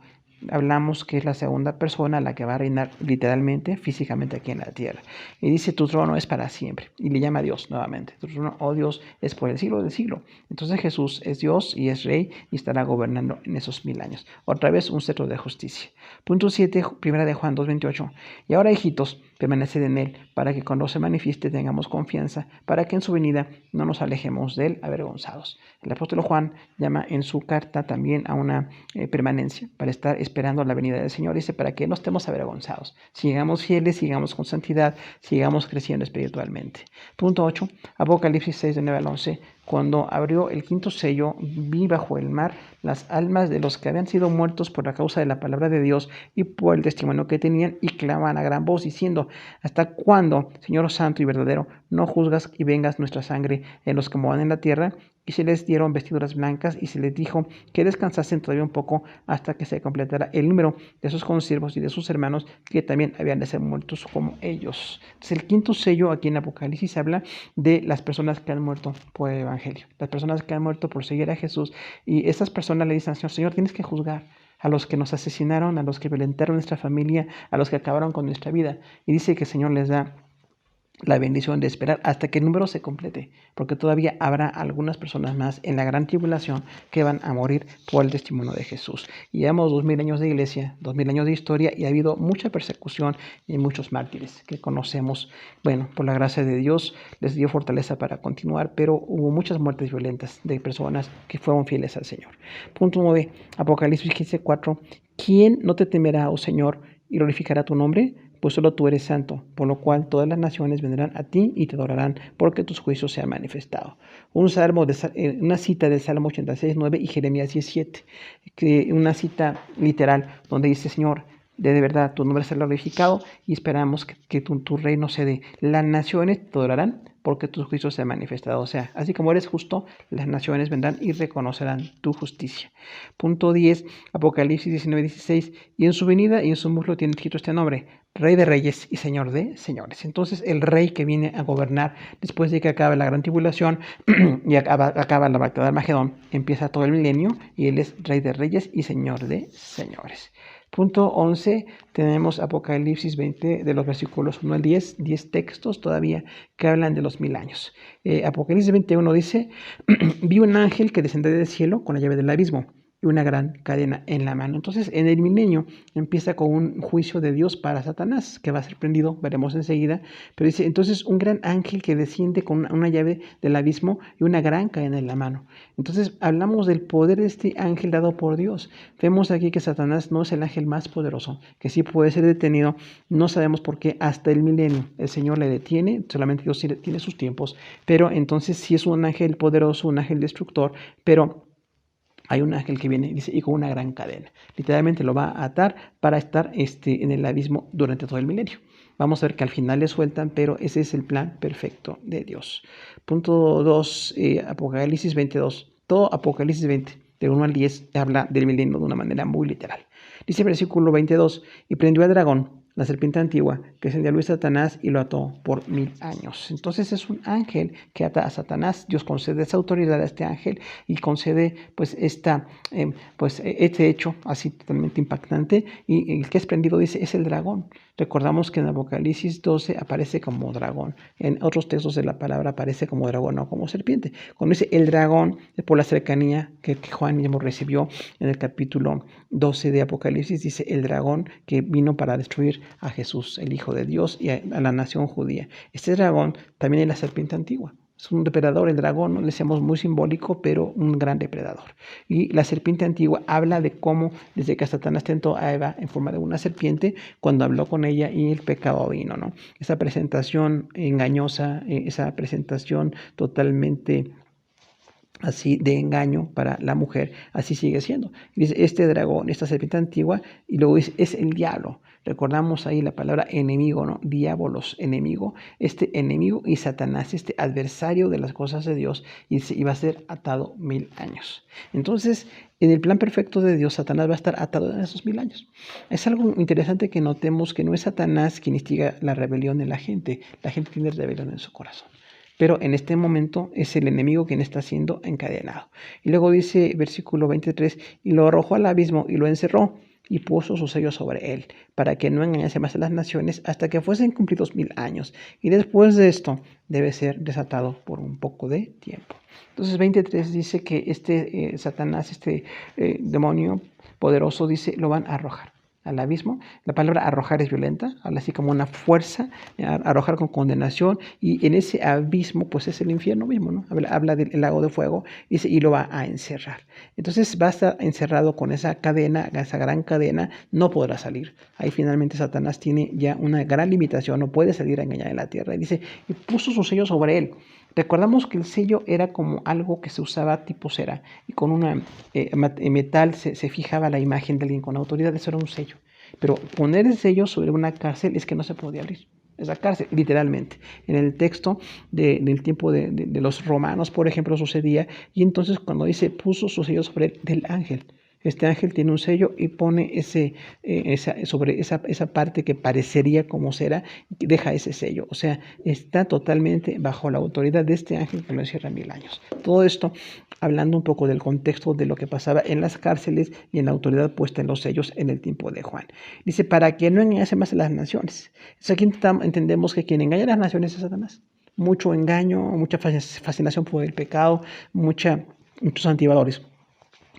Hablamos que es la segunda persona la que va a reinar literalmente, físicamente aquí en la tierra. Y dice, tu trono es para siempre. Y le llama a Dios nuevamente. Tu trono, oh Dios, es por el siglo del siglo. Entonces Jesús es Dios y es Rey y estará gobernando en esos 1000 años. Otra vez un cetro de justicia. Punto 7, 1 de Juan 2:28. Y ahora, hijitos, permaneced en Él, para que cuando se manifieste tengamos confianza, para que en su venida no nos alejemos de Él avergonzados. El apóstol Juan llama en su carta también a una permanencia, para estar esperando la venida del Señor. Dice, para que no estemos avergonzados. Sigamos fieles, sigamos con santidad, sigamos creciendo espiritualmente. Punto 8, Apocalipsis 6, de 9 al 11. Cuando abrió el quinto sello, vi bajo el mar las almas de los que habían sido muertos por la causa de la palabra de Dios y por el testimonio que tenían, y clamaban a gran voz diciendo, ¿hasta cuándo, Señor santo y verdadero, no juzgas y vengas nuestra sangre en los que moran en la tierra? Y se les dieron vestiduras blancas y se les dijo que descansasen todavía un poco hasta que se completara el número de sus consiervos y de sus hermanos que también habían de ser muertos como ellos. Entonces el quinto sello aquí en Apocalipsis habla de las personas que han muerto por el Evangelio, las personas que han muerto por seguir a Jesús, y estas personas le dicen al Señor, Señor, tienes que juzgar a los que nos asesinaron, a los que violentaron nuestra familia, a los que acabaron con nuestra vida. Y dice que el Señor les da la bendición de esperar hasta que el número se complete, porque todavía habrá algunas personas más en la gran tribulación que van a morir por el testimonio de Jesús. Y llevamos 2000 años de iglesia, 2000 años de historia, y ha habido mucha persecución y muchos mártires que conocemos. Bueno, por la gracia de Dios les dio fortaleza para continuar, pero hubo muchas muertes violentas de personas que fueron fieles al Señor. Punto 9, Apocalipsis 15:4. ¿Quién no te temerá, oh Señor, y glorificará tu nombre? Pues solo tú eres santo, por lo cual todas las naciones vendrán a ti y te adorarán, porque tus juicios se han manifestado. Una cita del Salmo 86, 9 y Jeremías 17, una cita literal donde dice, Señor, de verdad tu nombre será glorificado y esperamos que tu reino se dé. Las naciones te adorarán porque tus juicios se han manifestado. O sea, así como eres justo, las naciones vendrán y reconocerán tu justicia. Punto 10, Apocalipsis 19:16. Y en su venida y en su muslo tiene escrito este nombre, Rey de Reyes y Señor de Señores. Entonces, el Rey que viene a gobernar después de que acabe la gran tribulación y acaba la batalla de Armagedón, empieza todo el milenio y Él es Rey de Reyes y Señor de Señores. Punto 11, tenemos Apocalipsis 20 de los versículos 1 al 10, 10 textos todavía que hablan de los 1000 años. Apocalipsis 21 dice, vi un ángel que descendía del cielo con la llave del abismo, y una gran cadena en la mano. Entonces, en el milenio empieza con un juicio de Dios para Satanás, que va a ser prendido, veremos enseguida, pero dice, entonces un gran ángel que desciende con una llave del abismo y una gran cadena en la mano. Entonces, hablamos del poder de este ángel dado por Dios. Vemos aquí que Satanás no es el ángel más poderoso, que sí puede ser detenido, no sabemos por qué hasta el milenio el Señor le detiene, solamente Dios tiene sus tiempos, pero entonces sí es un ángel poderoso, un ángel destructor, pero hay un ángel que viene, dice, y con una gran cadena. Literalmente lo va a atar para estar en el abismo durante todo el milenio. Vamos a ver que al final le sueltan, pero ese es el plan perfecto de Dios. Punto 2, Apocalipsis 22. Todo Apocalipsis 20, de 1 al 10, habla del milenio de una manera muy literal. Dice versículo 22, y prendió al dragón, la serpiente antigua, que es el diablo y Satanás, y lo ató por 1000 años. Entonces es un ángel que ata a Satanás. Dios concede esa autoridad a este ángel y concede pues este hecho así totalmente impactante. Y el que es prendido, dice, es el dragón. Recordamos que en Apocalipsis 12 aparece como dragón. En otros textos de la palabra aparece como dragón o como serpiente. Cuando dice el dragón, es por la cercanía que Juan mismo recibió en el capítulo 12 de Apocalipsis, dice el dragón que vino para destruir a Jesús, el Hijo de Dios, y a la nación judía. Este dragón también es la serpiente antigua. Es un depredador, el dragón, ¿no? Le decíamos muy simbólico, pero un gran depredador. Y la serpiente antigua habla de cómo, desde que Satanás tentó a Eva en forma de una serpiente, cuando habló con ella y el pecado vino, ¿no? Esa presentación engañosa, esa presentación totalmente así de engaño para la mujer, así sigue siendo. Dice, este dragón, esta serpiente antigua, y luego dice, es el diablo. Recordamos ahí la palabra enemigo, ¿no? Diabolos, enemigo. Este enemigo y Satanás, este adversario de las cosas de Dios, y va a ser atado 1000 años. Entonces, en el plan perfecto de Dios, Satanás va a estar atado en esos 1000 años. Es algo interesante que notemos que no es Satanás quien instiga la rebelión en la gente tiene rebelión en su corazón. Pero en este momento es el enemigo quien está siendo encadenado. Y luego dice versículo 23, y lo arrojó al abismo y lo encerró y puso su sello sobre él, para que no engañase más a las naciones hasta que fuesen cumplidos 1000 años. Y después de esto debe ser desatado por un poco de tiempo. Entonces 23 dice que Satanás, demonio poderoso, dice, lo van a arrojar al abismo. La palabra arrojar es violenta, habla así como una fuerza, arrojar con condenación, y en ese abismo pues es el infierno mismo, ¿no? Habla del lago de fuego, dice, y lo va a encerrar. Entonces va a estar encerrado con esa cadena, esa gran cadena, no podrá salir. Ahí finalmente Satanás tiene ya una gran limitación, no puede salir a engañar en la tierra. Y dice, y puso su sello sobre él. Recordamos que el sello era como algo que se usaba tipo cera, y con una metal se fijaba la imagen de alguien con autoridad. Eso era un sello. Pero poner el sello sobre una cárcel es que no se podía abrir esa cárcel, literalmente. En el texto del tiempo de los romanos, por ejemplo, sucedía, y entonces cuando dice puso su sello sobre él, del ángel. Este ángel tiene un sello y pone sobre esa parte que parecería como cera, deja ese sello. O sea, está totalmente bajo la autoridad de este ángel que lo encierra 1000 años. Todo esto hablando un poco del contexto de lo que pasaba en las cárceles y en la autoridad puesta en los sellos en el tiempo de Juan. Dice, para que no engañase más a las naciones. Entonces aquí entendemos que quien engaña a las naciones es Satanás. Mucho engaño, mucha fascinación por el pecado, muchos antivalores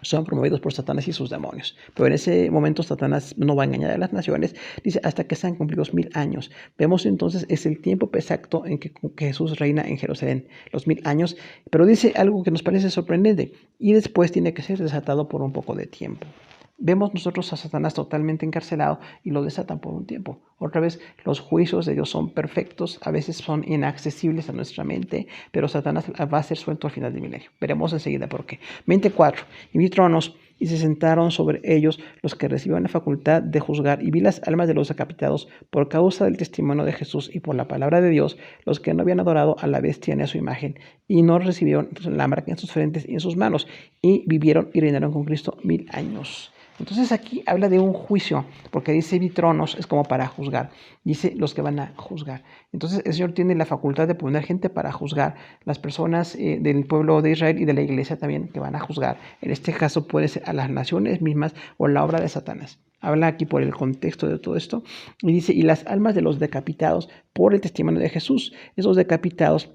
son promovidos por Satanás y sus demonios. Pero en ese momento Satanás no va a engañar a las naciones, dice, hasta que sean cumplidos 1000 años. Vemos entonces, es el tiempo exacto en que Jesús reina en Jerusalén, los 1000 años, pero dice algo que nos parece sorprendente, y después tiene que ser desatado por un poco de tiempo. Vemos nosotros a Satanás totalmente encarcelado y lo desatan por un tiempo. Otra vez, los juicios de Dios son perfectos, a veces son inaccesibles a nuestra mente, pero Satanás va a ser suelto al final del milenio. Veremos enseguida por qué. 24. Y vi tronos y se sentaron sobre ellos los que recibieron la facultad de juzgar, y vi las almas de los decapitados por causa del testimonio de Jesús y por la palabra de Dios, los que no habían adorado a la bestia ni a su imagen, y no recibieron la marca en sus frentes y en sus manos, y vivieron y reinaron con Cristo 1000 años. Entonces aquí habla de un juicio, porque dice vi tronos, es como para juzgar, dice los que van a juzgar. Entonces el Señor tiene la facultad de poner gente para juzgar, las personas del pueblo de Israel y de la iglesia también que van a juzgar. En este caso puede ser a las naciones mismas o la obra de Satanás. Habla aquí por el contexto de todo esto y dice, y las almas de los decapitados por el testimonio de Jesús. Esos decapitados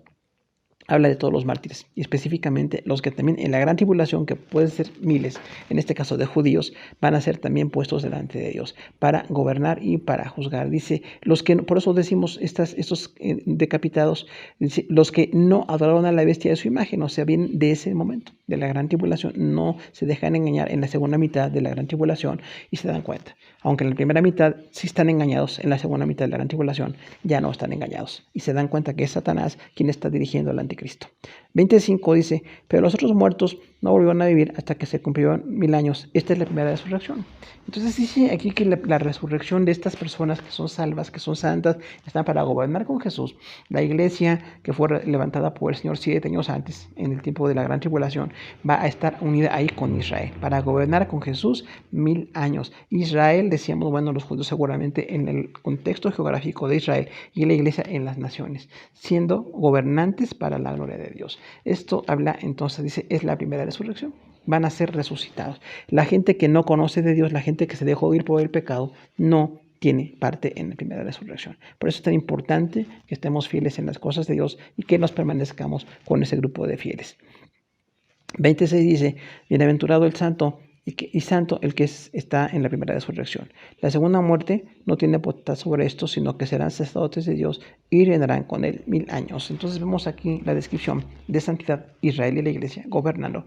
habla de todos los mártires, y específicamente los que también en la gran tribulación, que pueden ser miles, en este caso de judíos, van a ser también puestos delante de Dios para gobernar y para juzgar. Dice, los que, por eso decimos estos decapitados, dice, los que no adoraron a la bestia de su imagen, o sea, bien de ese momento, de la gran tribulación, no se dejan engañar en la segunda mitad de la gran tribulación y se dan cuenta. Aunque en la primera mitad sí están engañados, en la segunda mitad de la gran tribulación ya no están engañados y se dan cuenta que es Satanás quien está dirigiendo al anticristo. 25 dice, pero los otros muertos no volvieron a vivir hasta que se cumplieron 1000 años. Esta es la primera resurrección. Entonces dice aquí que la resurrección de estas personas que son salvas, que son santas, están para gobernar con Jesús. La iglesia que fue levantada por el Señor 7 años antes, en el tiempo de la gran tribulación, va a estar unida ahí con Israel, para gobernar con Jesús 1000 años. Israel, decíamos, bueno, los judíos seguramente en el contexto geográfico de Israel y la iglesia en las naciones, siendo gobernantes para la gloria de Dios. Esto habla, entonces, dice, es la primera resurrección. Van a ser resucitados. La gente que no conoce de Dios, la gente que se dejó ir por el pecado, no tiene parte en la primera resurrección. Por eso es tan importante que estemos fieles en las cosas de Dios y que nos permanezcamos con ese grupo de fieles. 26 dice, bienaventurado el santo y santo el que está en la primera resurrección. La segunda muerte no tiene potestad sobre esto, sino que serán sacerdotes de Dios y reinarán con él 1000 años. Entonces vemos aquí la descripción de santidad, Israel y la iglesia gobernando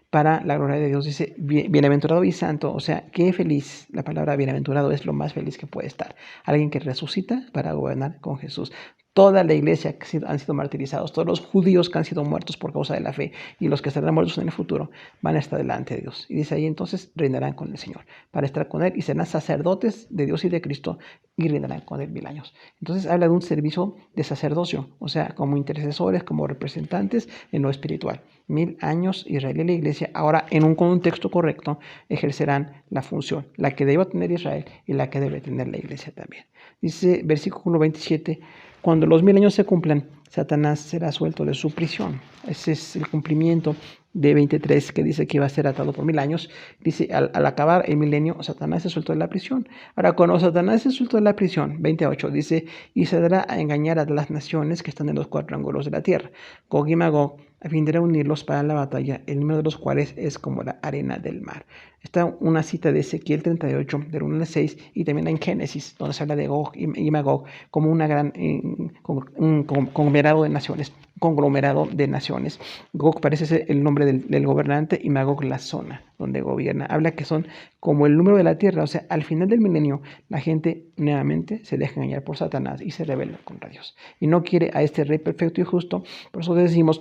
para la gloria de Dios. Dice, bienaventurado y santo, o sea, qué feliz. La palabra bienaventurado es lo más feliz que puede estar. Alguien que resucita para gobernar con Jesús. Toda la iglesia que han sido martirizados, todos los judíos que han sido muertos por causa de la fe y los que estarán muertos en el futuro van a estar delante de Dios. Y dice ahí entonces reinarán con el Señor para estar con Él y serán sacerdotes de Dios y de Cristo y reinarán con Él 1000 años. Entonces habla de un servicio de sacerdocio, o sea, como intercesores, como representantes en lo espiritual. 1000 años Israel y la iglesia ahora en un contexto correcto ejercerán la función, la que debe tener Israel y la que debe tener la iglesia también. Dice versículo 27, cuando los 1000 años se cumplan, Satanás será suelto de su prisión. Ese es el cumplimiento de 23 que dice que iba a ser atado por 1000 años. Dice, al acabar el milenio, Satanás se suelto de la prisión. Ahora, cuando Satanás se suelto de la prisión, 28 dice, y se dará a engañar a las naciones que están en los 4 ángulos de la tierra. Gog y Magog, a fin de reunirlos para la batalla, el número de los cuales es como la arena del mar. Está una cita de Ezequiel 38, del 1 al 6, y también en Génesis, donde se habla de Gog y Magog como una gran conglomerado de naciones. Gog parece ser el nombre del gobernante y Magog la zona donde gobierna. Habla que son como el número de la tierra, o sea, al final del milenio la gente nuevamente se deja engañar por Satanás y se rebela contra Dios. Y no quiere a este rey perfecto y justo, por eso decimos,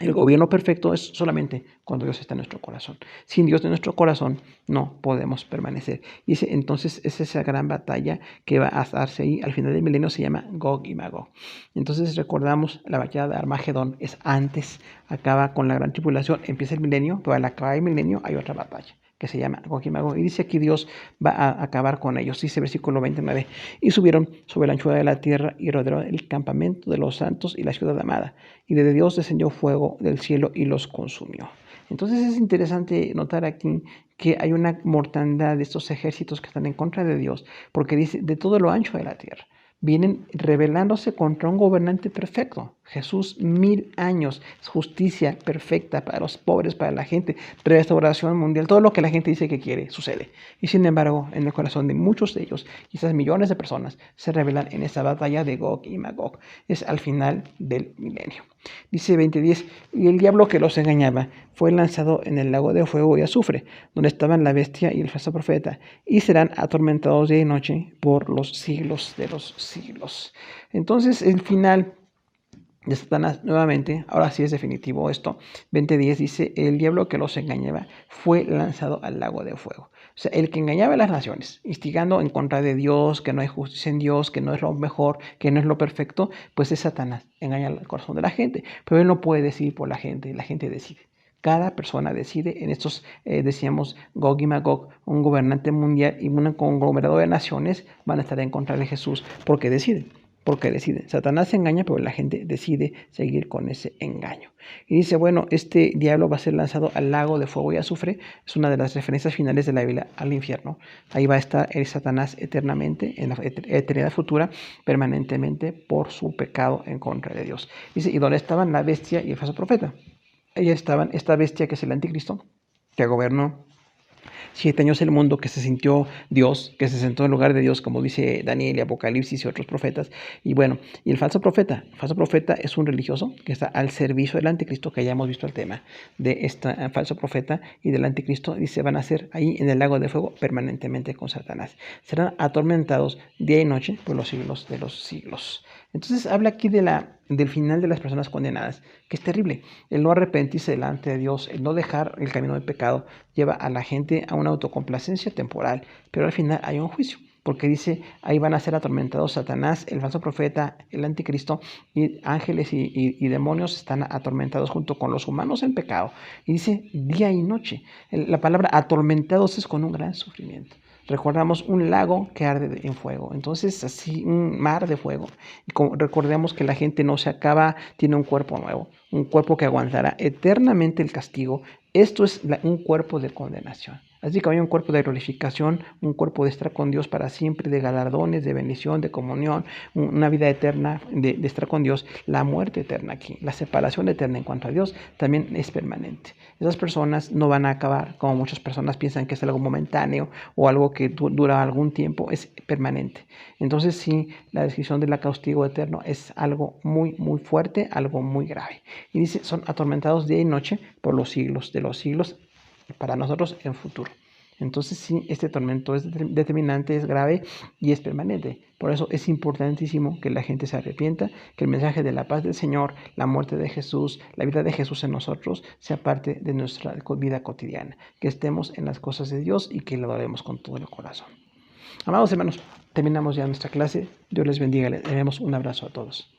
el gobierno perfecto es solamente cuando Dios está en nuestro corazón. Sin Dios en nuestro corazón no podemos permanecer. Y entonces es esa gran batalla que va a darse ahí. Al final del milenio se llama Gog y Magog. Entonces recordamos la batalla de Armagedón. Es antes, acaba con la gran tribulación, empieza el milenio, pero al acabar el milenio hay otra batalla que se llama Gog y Magog. Y dice aquí Dios va a acabar con ellos. Dice versículo 29. Y subieron sobre la anchura de la tierra y rodearon el campamento de los santos y la ciudad amada. Y de Dios descendió fuego del cielo y los consumió. Entonces es interesante notar aquí que hay una mortandad de estos ejércitos que están en contra de Dios, porque dice de todo lo ancho de la tierra. Vienen rebelándose contra un gobernante perfecto. Jesús, 1000 años, justicia perfecta para los pobres, para la gente, restauración mundial, todo lo que la gente dice que quiere, sucede. Y sin embargo, en el corazón de muchos de ellos, quizás millones de personas, se rebelan en esta batalla de Gog y Magog. Es al final del milenio. Dice 20:10, y el diablo que los engañaba fue lanzado en el lago de fuego y azufre, donde estaban la bestia y el falso profeta, y serán atormentados día y noche por los siglos de los siglos. Entonces, el final de Satanás nuevamente, ahora sí es definitivo esto, 20:10 dice, el diablo que los engañaba fue lanzado al lago de fuego. O sea, el que engañaba a las naciones, instigando en contra de Dios, que no hay justicia en Dios, que no es lo mejor, que no es lo perfecto, pues es Satanás, engaña al corazón de la gente. Pero él no puede decidir por la gente decide. Cada persona decide en estos, decíamos, Gog y Magog, un gobernante mundial y un conglomerado de naciones van a estar en contra de Jesús porque deciden. porque deciden. Satanás engaña, pero la gente decide seguir con ese engaño. Y dice, bueno, este diablo va a ser lanzado al lago de fuego y azufre. Es una de las referencias finales de la Biblia al infierno. Ahí va a estar el Satanás eternamente, en la eternidad futura, permanentemente por su pecado en contra de Dios. Dice, ¿y dónde estaban la bestia y el falso profeta? Ahí estaban esta bestia que es el anticristo, que gobernó 7 años el mundo, que se sintió Dios, que se sentó en lugar de Dios, como dice Daniel y Apocalipsis y otros profetas. Y bueno, y el falso profeta es un religioso que está al servicio del anticristo, que ya hemos visto el tema de este falso profeta y del anticristo, y se van a hacer ahí en el lago de fuego permanentemente con Satanás. Serán atormentados día y noche por los siglos de los siglos. Entonces habla aquí del final de las personas condenadas, que es terrible. El no arrepentirse delante de Dios, el no dejar el camino del pecado, lleva a la gente a una autocomplacencia temporal, pero al final hay un juicio, porque dice, ahí van a ser atormentados Satanás, el falso profeta, el anticristo, y ángeles y demonios están atormentados junto con los humanos en pecado. Y dice día y noche. La palabra atormentados es con un gran sufrimiento. Recordamos un lago que arde en fuego, entonces así un mar de fuego. Y recordemos que la gente no se acaba, tiene un cuerpo nuevo, un cuerpo que aguantará eternamente el castigo. Esto es un cuerpo de condenación. Así que hay un cuerpo de glorificación, un cuerpo de estar con Dios para siempre, de galardones, de bendición, de comunión, una vida eterna, de estar con Dios. La muerte eterna aquí, la separación eterna en cuanto a Dios también es permanente. Esas personas no van a acabar, como muchas personas piensan que es algo momentáneo o algo que dura algún tiempo, es permanente. Entonces sí, la descripción del castigo eterno es algo muy, muy fuerte, algo muy grave. Y dice, son atormentados día y noche por los siglos de los siglos, para nosotros en futuro. Entonces sí, este tormento es determinante, es grave y es permanente. Por eso es importantísimo que la gente se arrepienta, que el mensaje de la paz del Señor, la muerte de Jesús, la vida de Jesús en nosotros sea parte de nuestra vida cotidiana, que estemos en las cosas de Dios y que lo adoremos con todo el corazón. Amados hermanos, terminamos ya nuestra clase. Dios les bendiga. Les damos un abrazo a todos.